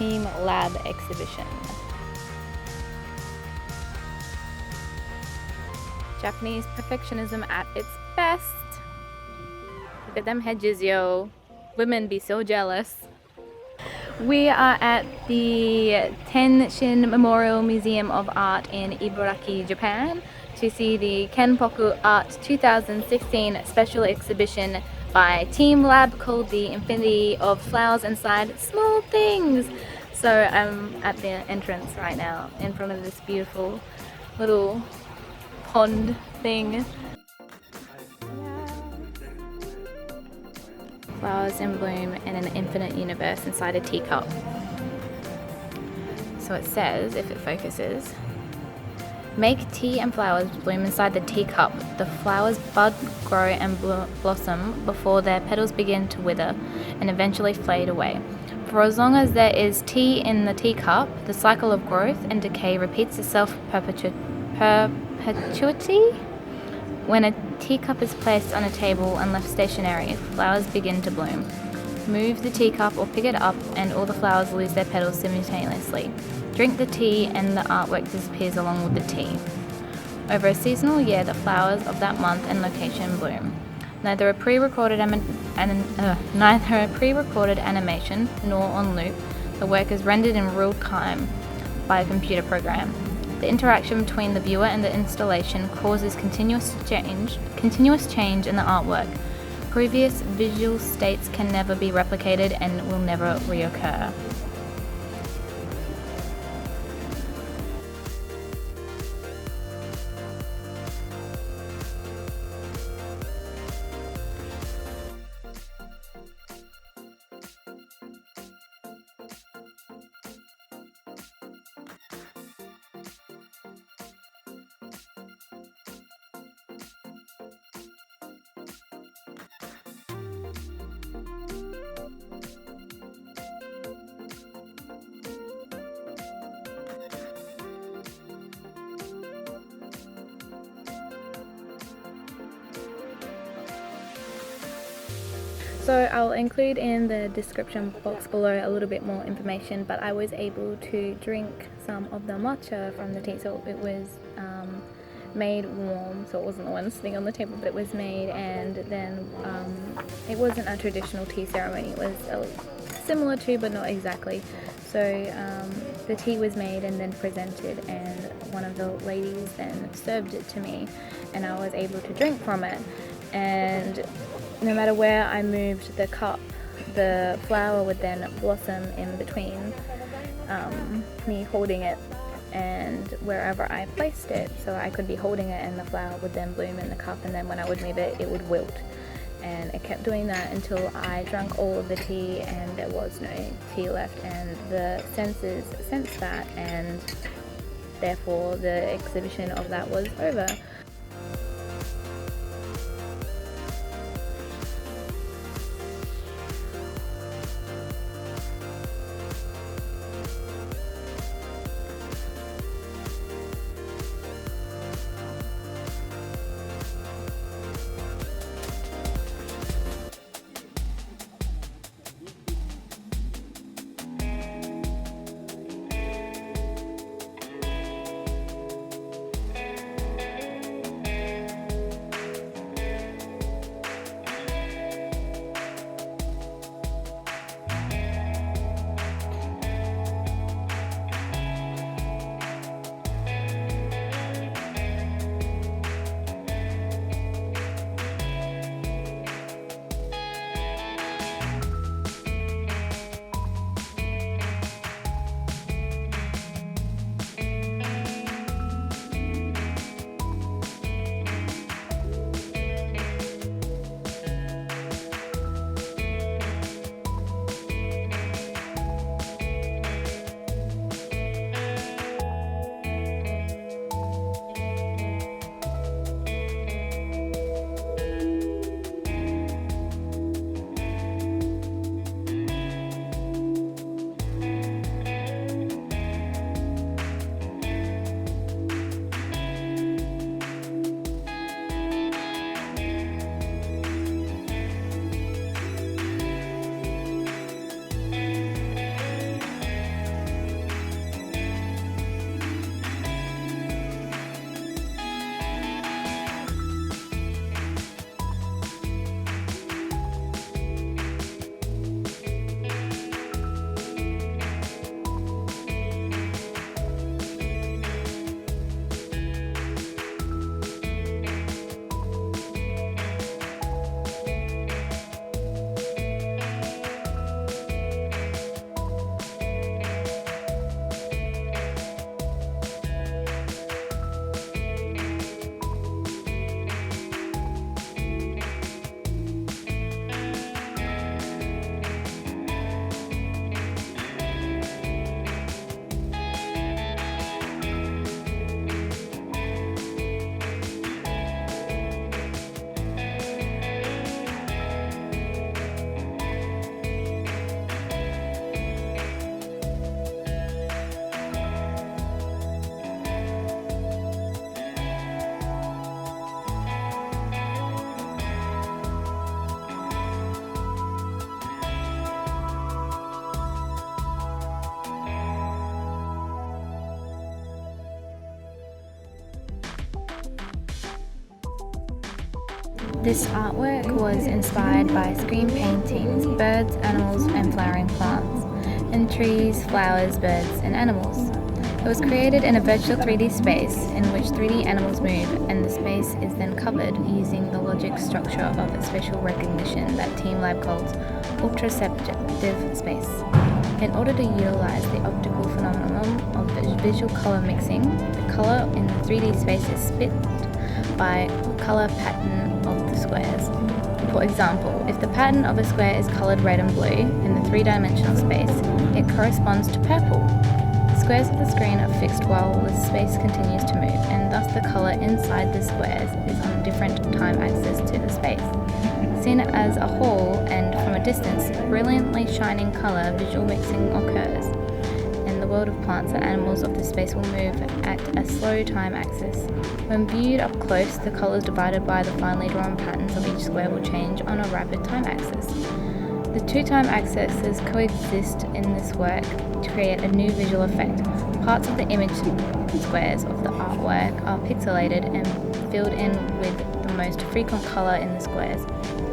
teamLab exhibition. Japanese perfectionism at its best. Look at them hedges, yo. Women be so jealous. We are at the Tenshin Memorial Museum of Art in Ibaraki, Japan, to see the KENPOKU Art 2016 special exhibition by teamLab called The Infinity of Flowers Inside Small Things. So I'm at the entrance right now in front of this beautiful little pond thing. Flowers in bloom in an infinite universe inside a teacup. So it says, if it focuses, make tea and flowers bloom inside the teacup. The flowers bud, grow and blossom before their petals begin to wither and eventually fade away. For as long as there is tea in the teacup, the cycle of growth and decay repeats itself perpetuity. When a teacup is placed on a table and left stationary, flowers begin to bloom. Move the teacup or pick it up and all the flowers lose their petals simultaneously. Drink the tea and the artwork disappears along with the tea. Over a seasonal year, the flowers of that month and location bloom. Neither a pre-recorded animation nor on loop, the work is rendered in real time by a computer program. The interaction between the viewer and the installation causes continuous change in the artwork. Previous visual states can never be replicated and will never reoccur. So I'll include in the description box below a little bit more information, but I was able to drink some of the matcha from the tea. So it was made warm, so it wasn't the one sitting on the table, but it was made, and then it wasn't a traditional tea ceremony. It was similar to, but not exactly. So the tea was made and then presented, and one of the ladies then served it to me, and I was able to drink from it. And no matter where I moved the cup, the flower would then blossom in between me holding it and wherever I placed it. So I could be holding it and the flower would then bloom in the cup, and then when I would move it, it would wilt. And it kept doing that until I drank all of the tea and there was no tea left, and the senses sensed that, and therefore the exhibition of that was over. This artwork was inspired by screen paintings, birds, animals and flowering plants, and trees, flowers, birds and animals. It was created in a virtual 3D space in which 3D animals move, and the space is then covered using the logic structure of spatial recognition that teamLab calls ultra-subjective space. In order to utilize the optical phenomenon of visual color mixing, the color in the 3D space is split by color pattern of the squares. For example, if the pattern of a square is colored red and blue in the three-dimensional space, it corresponds to purple. The squares of the screen are fixed while the space continues to move, and thus the color inside the squares is on a different time axis to the space. Seen as a whole and from a distance, brilliantly shining color visual mixing occurs, and the world of plants and animals of the space will move at a slow time axis. When viewed up close, the colors divided by the finely drawn patterns of each square will change on a rapid time axis. The two time axes coexist in this work to create a new visual effect. Parts of the image squares of the artwork are pixelated and filled in with the most frequent color in the squares.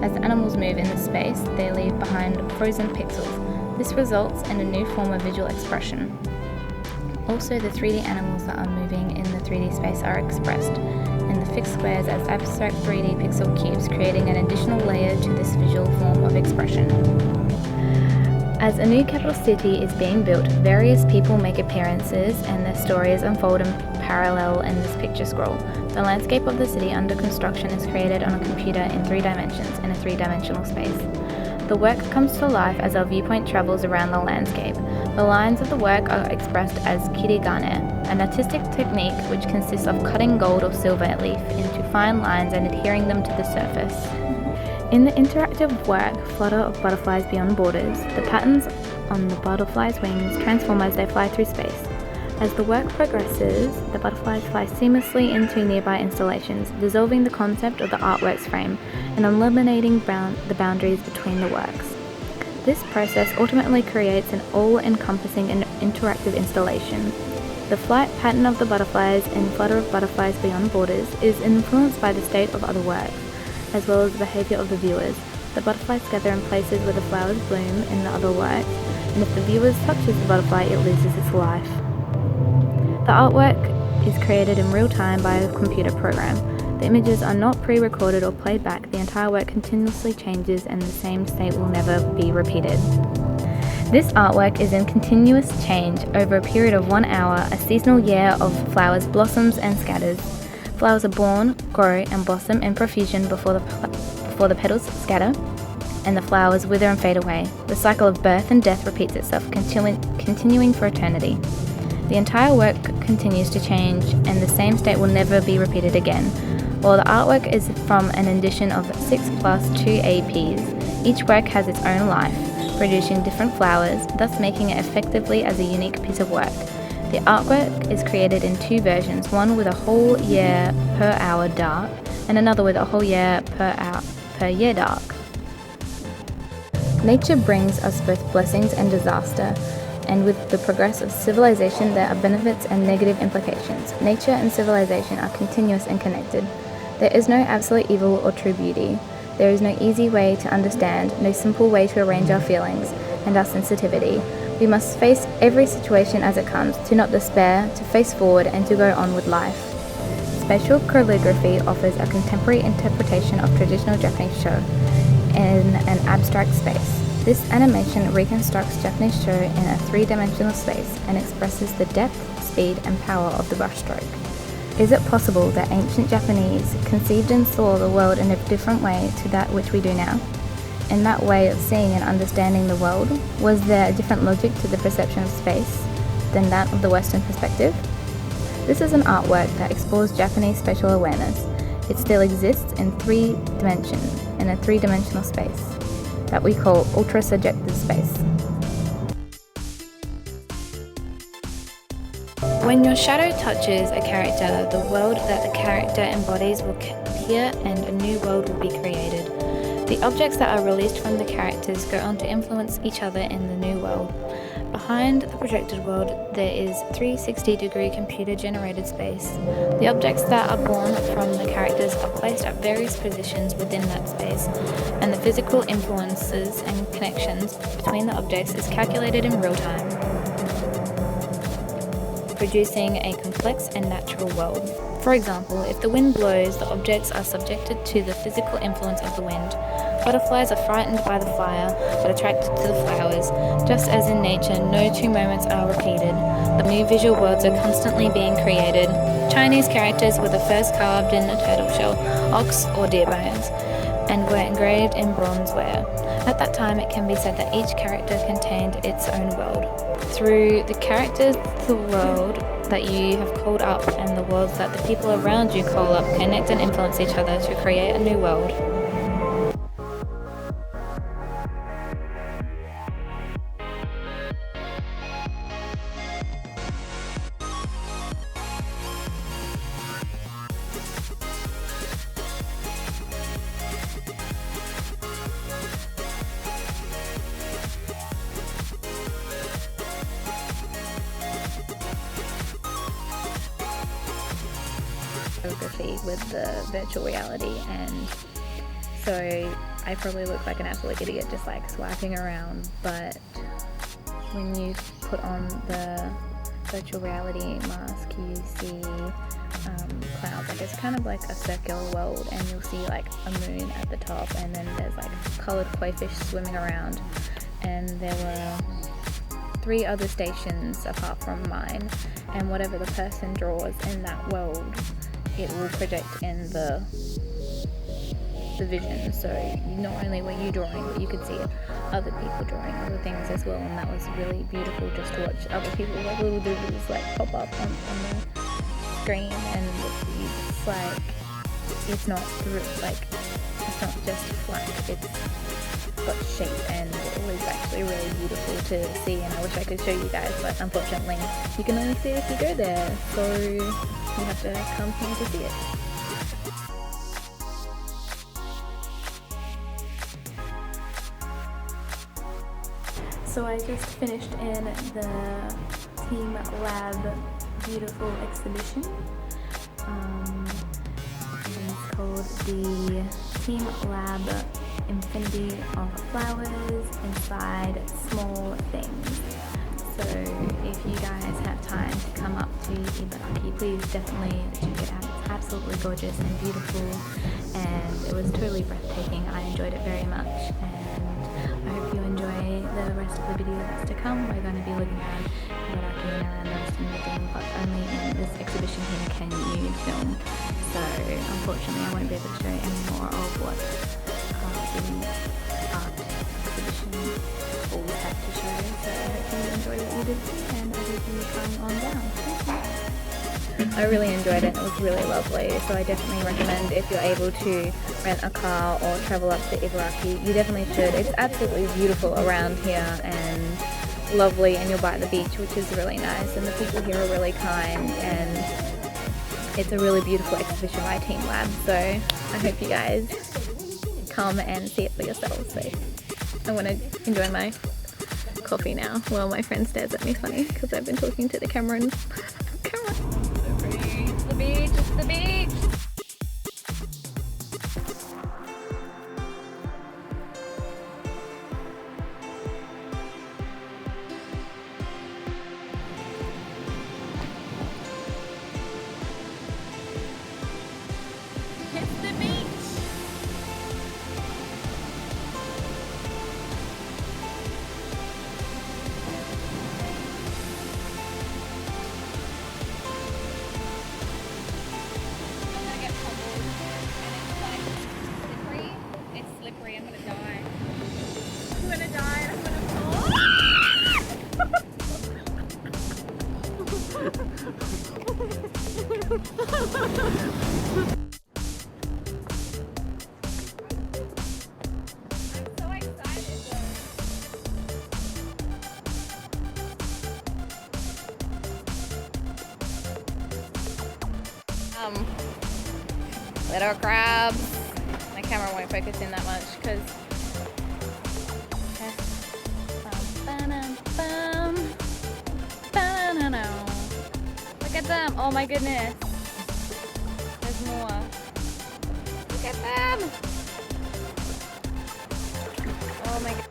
As the animals move in the space, they leave behind frozen pixels. This results in a new form of visual expression. Also, the 3D animals that are moving in the 3D space are expressed in the fixed squares as abstract 3D pixel cubes, creating an additional layer to this visual form of expression. As a new capital city is being built, various people make appearances and their stories unfold in parallel in this picture scroll. The landscape of the city under construction is created on a computer in 3 dimensions in a 3-dimensional space. The work comes to life as our viewpoint travels around the landscape. The lines of the work are expressed as kirigane, an artistic technique which consists of cutting gold or silver leaf into fine lines and adhering them to the surface. In the interactive work, Flutter of Butterflies Beyond Borders, the patterns on the butterflies' wings transform as they fly through space. As the work progresses, the butterflies fly seamlessly into nearby installations, dissolving the concept of the artwork's frame and eliminating the boundaries between the works. This process ultimately creates an all-encompassing and interactive installation. The flight pattern of the butterflies in Flutter of Butterflies Beyond Borders is influenced by the state of other works, as well as the behavior of the viewers. The butterflies gather in places where the flowers bloom in the other works, and if the viewers touches the butterfly, it loses its life. The artwork is created in real time by a computer program. The images are not pre-recorded or played back. The entire work continuously changes and the same state will never be repeated. This artwork is in continuous change over a period of 1 hour. A seasonal year of flowers blossoms and scatters. Flowers are born, grow and blossom in profusion before the petals scatter and the flowers wither and fade away. The cycle of birth and death repeats itself, continuing for eternity. The entire work continues to change and the same state will never be repeated again. While the artwork is from an edition of 6 plus 2 APs, each work has its own life, producing different flowers, thus making it effectively as a unique piece of work. The artwork is created in 2 versions, one with a whole year per hour dark and another with a whole year per year dark. Nature brings us both blessings and disaster, and with the progress of civilization there are benefits and negative implications. Nature and civilization are continuous and connected. There is no absolute evil or true beauty. There is no easy way to understand, no simple way to arrange our feelings and our sensitivity. We must face every situation as it comes, to not despair, to face forward and to go on with life. Spatial calligraphy offers a contemporary interpretation of traditional Japanese sho in an abstract space. This animation reconstructs Japanese sho in a 3-dimensional space and expresses the depth, speed and power of the brushstroke. Is it possible that ancient Japanese conceived and saw the world in a different way to that which we do now? In that way of seeing and understanding the world, was there a different logic to the perception of space than that of the Western perspective? This is an artwork that explores Japanese spatial awareness. It still exists in 3 dimensions, in a 3-dimensional space that we call ultra-subjective space. When your shadow touches a character, the world that the character embodies will appear and a new world will be created. The objects that are released from the characters go on to influence each other in the new world. A behind the projected world, there is 360-degree computer-generated space. The objects that are born from the characters are placed at various positions within that space, and the physical influences and connections between the objects is calculated in real time, producing a complex and natural world. For example, if the wind blows, the objects are subjected to the physical influence of the wind. Butterflies are frightened by the fire, but attracted to the flowers. Just as in nature, no two moments are repeated. The new visual worlds are constantly being created. Chinese characters were the first carved in a turtle shell, ox or deer bones, and were engraved in bronzeware. At that time, it can be said that each character contained its own world. Through the characters, the world that you have called up and the worlds that the people around you call up connect and influence each other to create a new world. Photography with the virtual reality, and so I probably look like an absolute idiot just like swiping around, but when you put on the virtual reality mask you see clouds, like it's kind of like a circular world, and you'll see like a moon at the top, and then there's like coloured crayfish swimming around, and there were 3 other stations apart from mine, and whatever the person draws in that world, it will project in the vision. So not only were you drawing, but you could see other people drawing other things as well, and that was really beautiful just to watch other people, like little doodles like pop up on the screen, and it's like it's not just flat, it's got shape, and it was actually really beautiful to see, and I wish I could show you guys, but unfortunately you can only see it if you go there, so you have to come here to see it. So I just finished in the teamLab beautiful exhibition. It's called the teamLab Infinity of Flowers Inside Small Things. So if you guys have time to come up to Ibaraki, please definitely check it out. It's absolutely gorgeous and beautiful, and it was totally breathtaking. I enjoyed it very much, and I hope you enjoy the rest of the video that's to come. We're going to be looking around Ibaraki and around the rest of the thing, but only in this exhibition here can you film. So unfortunately I won't be able to show you any more of what the art exhibition always had to show. So I hope you enjoyed what you did see, and I hope you come on down. I really enjoyed it. It was really lovely, so I definitely recommend, if you're able to rent a car or travel up to Ibaraki, you definitely should. It's absolutely beautiful around here and lovely, and you'll be at the beach, which is really nice, and the people here are really kind, and it's a really beautiful exhibition by teamLab, so I hope you guys come and see it for yourselves. So I'm going to enjoy my coffee now while my friend stares at me funny because I've been talking to the camera and camera. So pretty. It's the beach, it's the beach! Little crabs. My camera won't focus in that much because at them. Oh my goodness. There's more. Look at them. Oh my goodness.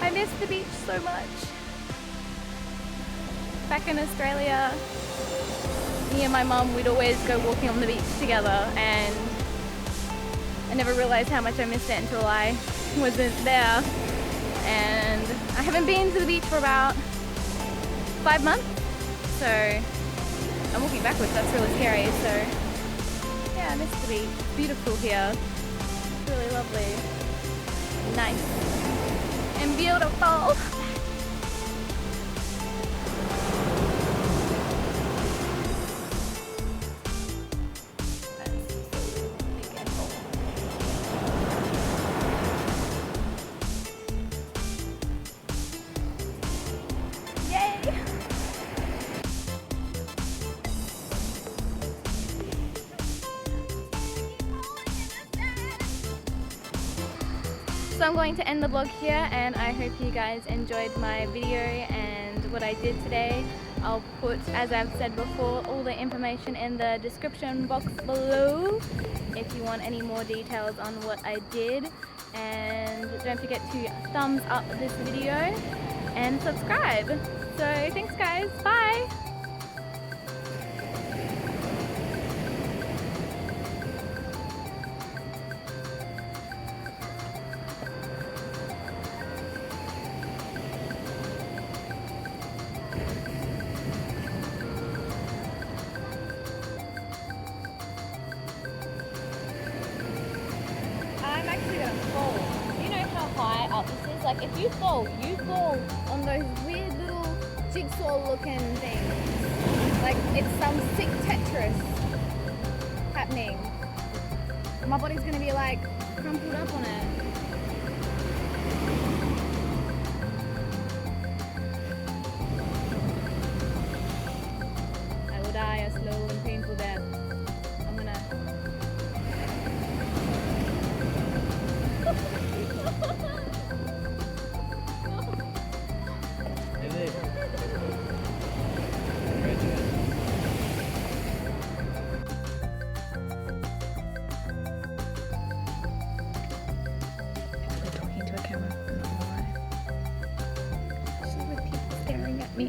I miss the beach so much. Back in Australia, me and my mum, we'd always go walking on the beach together, and I never realized how much I missed it until I wasn't there. And I haven't been to the beach for about 5 months, so I'm walking backwards, that's really scary. So yeah, I miss the beach. It's beautiful here. It's really lovely. Nice. And beautiful. So I'm going to end the vlog here, and I hope you guys enjoyed my video and what I did today. I'll put, as I've said before, all the information in the description box below if you want any more details on what I did. And don't forget to thumbs up this video and subscribe. So thanks guys, bye! I'm actually gonna fall. You know how high up this is? Like if you fall on those weird little jigsaw looking things. Like it's some sick Tetris happening. My body's gonna be like crumpled up on it. I will die a slow and painful death. I'm gonna... Talking to a camera, I'm not gonna lie. Just with people staring at me.